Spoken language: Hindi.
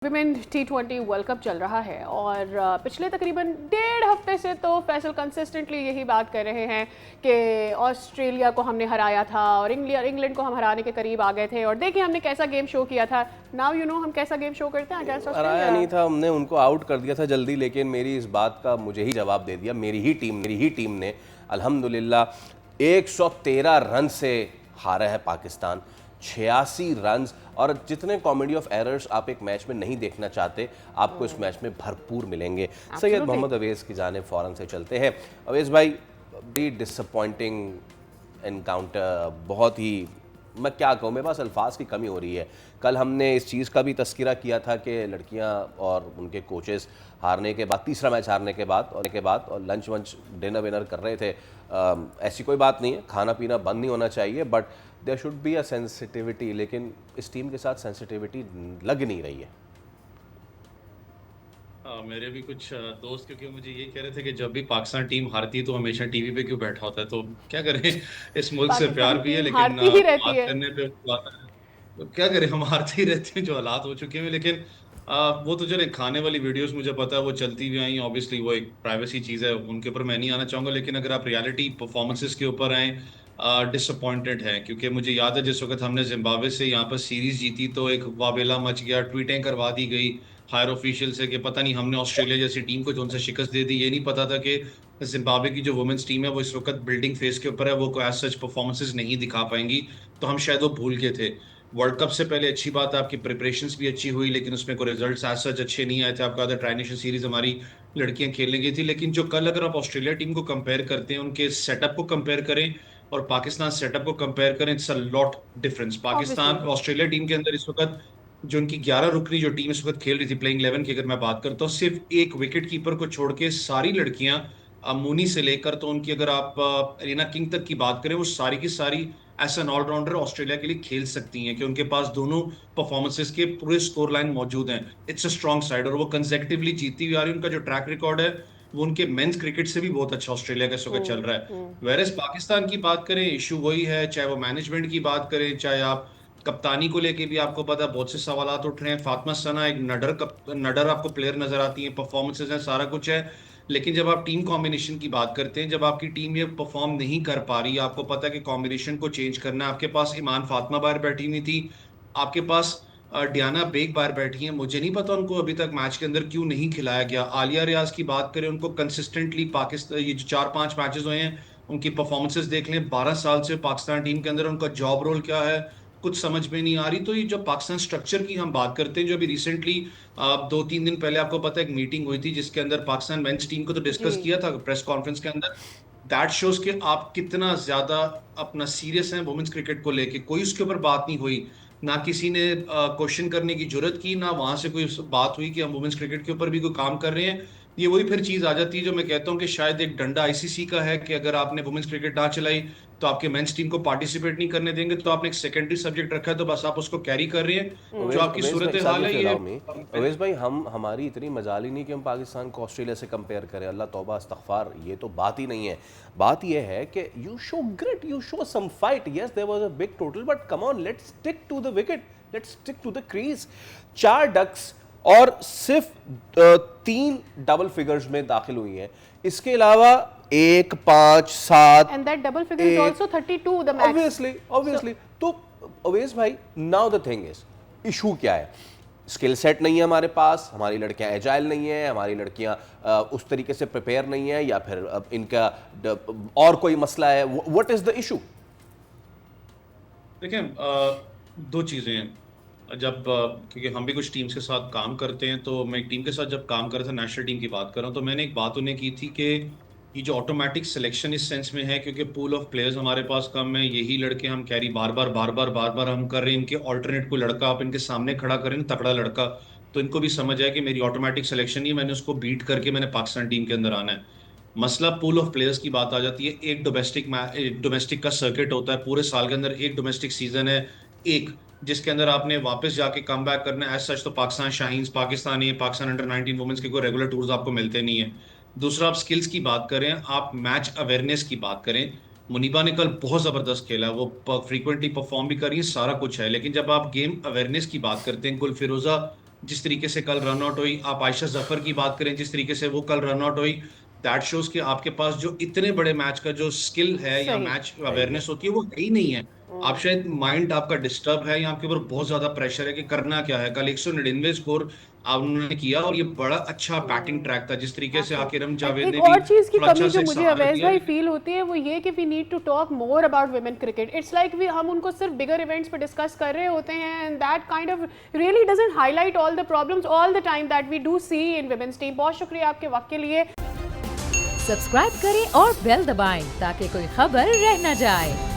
विमेन T20 वर्ल्ड कप चल रहा है और पिछले तकरीबन 1.5 हफ्ते से तो फैसल कंसिस्टेंटली यही बात कर रहे हैं कि ऑस्ट्रेलिया को हमने हराया था और इंग्लैंड को हम हराने के करीब आ गए थे और देखिए हमने कैसा गेम शो किया था। नाउ यू नो हम कैसा गेम शो करते हैं अगेंस्ट हराया ऑस्ट्रेलिया। नहीं था, हमने उनको आउट कर दिया था जल्दी, लेकिन मेरी इस बात का मुझे ही जवाब दे दिया। मेरी ही टीम ने अल्हम्दुलिल्लाह 113 रन से हारा है पाकिस्तान, 86 रन। और जितने कॉमेडी ऑफ एरर्स आप एक मैच में नहीं देखना चाहते, आपको इस मैच में भरपूर मिलेंगे। सैयद मोहम्मद अवेज़ की जानिब फ़ौरन से चलते हैं। अवेज़ भाई, बड़ी डिसअपॉइंटिंग एनकाउंटर, बहुत ही, मैं क्या कहूँ, मेरे पास अल्फाज की कमी हो रही है। कल हमने इस चीज़ का भी तस्करा किया था कि लड़कियां और उनके कोचेस हारने के बाद, तीसरा मैच हारने के बाद और लंच वंच डिनर विनर कर रहे थे। ऐसी कोई बात नहीं है, खाना पीना बंद नहीं होना चाहिए, but there should be a sensitivity. लेकिन इस टीम के साथ सेंसिटिविटी लग नहीं रही है। मेरे भी कुछ दोस्त, क्योंकि मुझे ये कह रहे थे कि जब भी पाकिस्तान टीम हारती है तो हमेशा टीवी पे क्यों बैठा होता है, तो क्या करें। इस मुल्क से प्यार पाकिस्तान भी है, टीम लेकिन हारती ही रहती बात है। करने पे आता है। तो क्या करें, हम हारते ही रहते हैं, जो हालात हो चुके हैं। लेकिन वो तो चले, खाने वाली वीडियोस मुझे पता है वो चलती भी आई, ऑब्वियसली वो एक प्राइवेसी चीज़ है, उनके ऊपर मैं नहीं आना चाहूंगा। लेकिन अगर आप रियलिटी परफॉर्मेंसेस के ऊपर आए, डिसअपॉइंटेड है। क्योंकि मुझे याद है जिस वक्त हमने जिम्बाब्वे से यहाँ पर सीरीज जीती तो एक वावेला मच गया, ट्वीटें करवा दी गई हायर ऑफिशियल से कि पता नहीं हमने ऑस्ट्रेलिया जैसी टीम को जो उनसे शिकस्त दे दी। ये नहीं पता था कि जिम्बाब्वे की जो वुमेन्स टीम है वो इस वक्त बिल्डिंग फेज के ऊपर है, वो कोई एज सच परफॉर्मेंसेज नहीं दिखा पाएंगी। तो हम शायद वो भूल गए थे। वर्ल्ड कप से पहले अच्छी बात है, आपकी प्रिपरेशंस भी अच्छी हुई, लेकिन उसमें कोई रिजल्ट्स एज सच अच्छे नहीं आए थे। आपका ट्राई नेशन सीरीज हमारी लड़कियां खेलने गई थी, लेकिन जो कल अगर आप ऑस्ट्रेलिया टीम को कंपेयर करते हैं, उनके सेटअप को कंपेयर करें और पाकिस्तान सेटअप को कंपेयर करें, it's a lot difference. Pakistan obviously Australia team के अंदर इस वक्त जो उनकी 11 रुकनी जो टीम इस वक्त खेल रही थी, प्लेइंग 11 की अगर मैं बात करता हूँ, सिर्फ एक विकेट कीपर को छोड़ के सारी लड़कियां, मुनी से लेकर तो उनकी अगर आप रीना किंग तक की बात करें, वो सारी की सारी ऐसा ऑलराउंडर ऑस्ट्रेलिया के लिए खेल सकती हैं कि उनके पास दोनों परफॉर्मेंसेस के पूरे स्कोर लाइन मौजूद हैं। इट्स अ स्ट्रॉन्ग साइड और वो कंसेक्टिवली जीती हुई आ रही है। उनका जो ट्रैक रिकॉर्ड है वो उनके मेंस क्रिकेट से भी बहुत अच्छा ऑस्ट्रेलिया का इस वक्त चल रहा है। वेरएस पाकिस्तान की बात करें, इशू वही है, चाहे वो मैनेजमेंट की बात करें, चाहे आप कप्तानी को लेके भी आपको पता है बहुत से सवालात उठ रहे हैं। फातिमा सना एक नडर आपको प्लेयर नजर आती है, परफॉर्मेंसेज है, सारा कुछ है। लेकिन जब आप टीम कॉम्बिनेशन की बात करते हैं, जब आपकी टीम ये परफॉर्म नहीं कर पा रही, आपको पता है कि कॉम्बिनेशन को चेंज करना है। आपके पास ईमान फातिमा बाहर बैठी हुई थी, आपके पास डियाना बेग बाहर बैठी है। मुझे नहीं पता उनको अभी तक मैच के अंदर क्यों नहीं खिलाया गया। आलिया रियाज की बात करें, उनको कंसिस्टेंटली पाकिस्तान ये जो 4-5 मैचेस हुए हैं उनकी परफॉर्मेंसेस देख लें, 12 साल से पाकिस्तान टीम के अंदर उनका जॉब रोल क्या है कुछ समझ में नहीं आ रही। तो ये जो पाकिस्तान स्ट्रक्चर की हम बात करते हैं, जो अभी रिसेंटली 2-3 दिन पहले आपको पता है एक मीटिंग हुई थी जिसके अंदर पाकिस्तान मेंस टीम को तो जी। डिस्कस किया था प्रेस कॉन्फ्रेंस के अंदर। दैट शोज कि आप कितना ज्यादा अपना सीरियस हैं वुमेन्स क्रिकेट को लेके। कोई उसके ऊपर बात नहीं हुई, ना किसी ने क्वेश्चन करने की जरूरत की, ना वहां से कोई बात हुई कि हम वुमेन्स क्रिकेट के ऊपर भी कोई काम कर रहे हैं। ये वही फिर चीज आ जाती है जो मैं कहता हूँ कि शायद एक डंडा आईसीसी का है कि अगर आपने वुमेन्स क्रिकेट ना चलाई तो आपके मेंस टीम को पार्टिसिपेट नहीं करने देंगे, तो आपने एक सेकेंडरी सब्जेक्ट रखा है तो बस आप उसको कैरी कर रहे हैं। जो अवेज आपकी अवेज सूरत भाई, साथ हाल है इफ यू ये अलाउ मी, अवेज भाई, हम हमारी इतनी मजाली नहीं कि हम पाकिस्तान को ऑस्ट्रेलिया से कंपेयर करें। अल्लाह तौबा इस्तगफार, ये तो बात ही नहीं है। बात ये है कि you show grit, you show some fight. Yes, there was a big total, but come on, let's stick to the wicket, let's stick to the crease. 4 ducks और सिर्फ 3 डबल फिगर्स में दाखिल हुई हैं। इसके अलावा 1, 5, 7, and that double figure is also 32 the max. Obviously. तो अवेज भाई, now the thing is, issue क्या है? स्किल सेट नहीं है हमारे पास, हमारी लड़कियां एजाइल नहीं है, हमारी लड़कियां उस तरीके से प्रिपेयर नहीं है, या फिर इनका और कोई मसला है? What is the issue? देखें, दो चीजें हैं। जब क्योंकि हम भी कुछ टीम्स के साथ काम करते हैं, तो मैं एक टीम के साथ जब काम कर रहा था, नेशनल टीम की बात कर रहा हूं, तो मैंने एक बात उन्हें की थी कि ये जो ऑटोमेटिक सिलेक्शन इस सेंस में है, क्योंकि पूल ऑफ प्लेयर्स हमारे पास कम है, यही लड़के हम कैरी बार बार हम कर रहे हैं, इनके ऑल्टरनेट को लड़का आप इनके सामने खड़ा करें, तगड़ा लड़का, तो इनको भी समझ आए कि मेरी ऑटोमेटिक सिलेक्शन ही, मैंने उसको बीट करके मैंने पाकिस्तान टीम के अंदर आना है। मसला पूल ऑफ प्लेयर्स की बात आ जाती है। एक डोमेस्टिक का सर्किट होता है, पूरे साल के अंदर एक डोमेस्टिक सीजन है, एक जिसके अंदर आपने वापस जाके कम बैक करना है। एज सच तो पाकिस्तान शाहीन्स, पाकिस्तान अंडर 19 वुमेन्स के कोई रेगुलर टूर्स आपको मिलते नहीं है। दूसरा, आप स्किल्स की बात करें, आप मैच अवेयरनेस की बात करें, मुनीबा ने कल बहुत जबरदस्त खेला, वो फ्रीक्वेंटली परफॉर्म भी कर रही है, सारा कुछ है। लेकिन जब आप गेम अवेयरनेस की बात करते हैं, गुल फिरोजा जिस तरीके से कल रन आउट हुई, आप आयशा जफर की बात करें जिस तरीके से वो कल रन आउट हुई, दैट शोज कि आपके पास जो इतने बड़े मैच का जो स्किल है या सही। मैच अवेयरनेस होती है वो है ही नहीं है। आप शायद माइंड आपका डिस्टर्ब है या आपके ऊपर बहुत ज्यादा प्रेशर है कि करना क्या है। कल 199 स्कोर उन्होंने किया और ये बड़ा अच्छा बैटिंग ट्रैक था, जिस तरीके से आकिरम एंड जावेद एक ने भी और चीज़ की थोड़ा अच्छा कमी जो से एक मुझे सहारा अवैज दिया। भाई फील होती है वो ये कि we need to talk more about women cricket. It's like we हम उनको सिर्फ बिगर इवेंट्स पे डिस्कस कर रहे होते हैं and that kind of really doesn't highlight all the problems all the time that we do see in women's team. बहुत शुक्रिया आपके वक्त के लिए। सब्सक्राइब करें और बेल दबाएं ताकि कोई खबर रह न जाए।